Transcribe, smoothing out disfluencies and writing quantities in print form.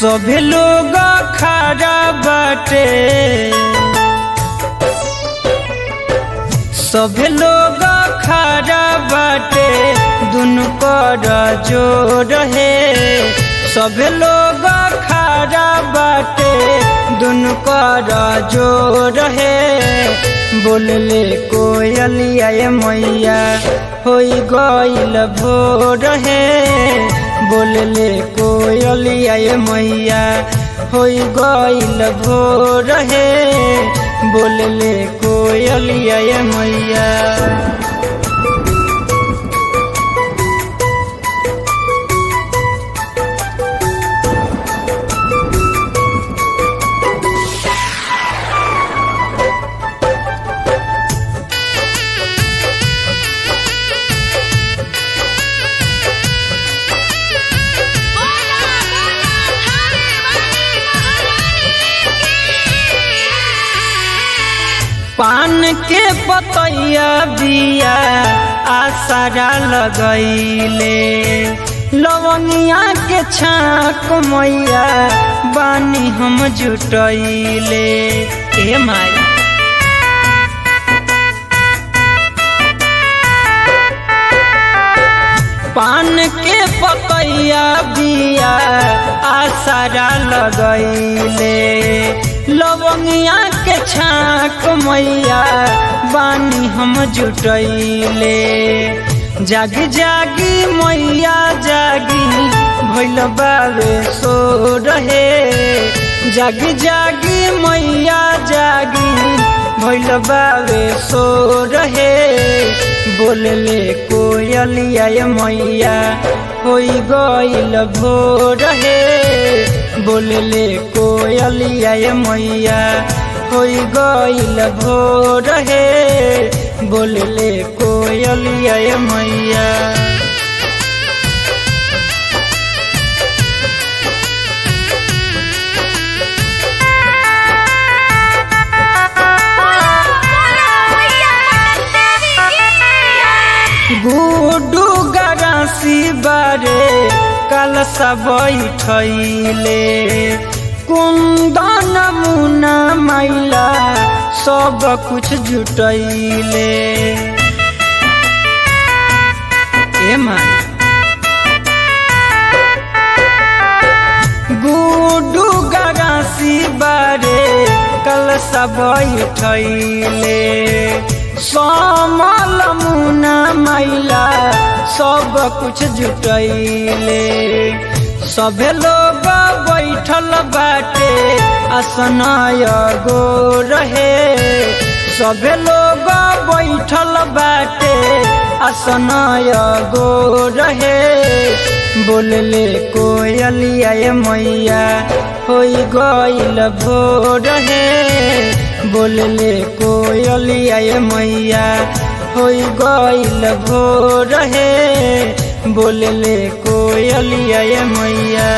सभे लोग खड़ा बाटे, सभे लोग खड़ा बाटे, दुनु कर जोड़ है। सभे लोग खड़ा बाटे, दुनु कर जोड़ है। बोलले कोयलिया ये मैया होई गइल भोर है। बोलले कोयलिया ये मैया होई गइल भोर है। बोलले कोयलिया ये मैया। पान के पतैया बिया आसरा लगैले, लवंगिया के छाक मैया बानी हम जुटैले। ए माई पान के पतैया बिया आसरा लगैले, लवंगिया के छाक मैया बानी हम जुटैले। जागी जागी मैया जागी भइल बावे सो रहे। जागी जागी मैया जागी भइल बावे सो रहे। बोलले कोयलिया ये मैया होई गइल भोर है। बोलले कोयलिया ये मैया होई गइल भोर है। बोलले कोयलिया ये मैया। गुडू गरासी बारे कलसा बैठैले, कुंदन मुना मैला सब कुछ जुटैले। ए माई गुडू गरासी बारे कलसा बैठैले, समल मुना मैला सब कुछ जुटैले। सभे लोग बैठल बाटे असनाय गो रहे। सभे लोग बैठल बाटे असनाय गो रहे। बोलले कोयलिया ये मैया होई गइल भोर है। बोलले कोयलिया ये मैया होई गइल भोर है। बोलले कोयलिया ये मैया।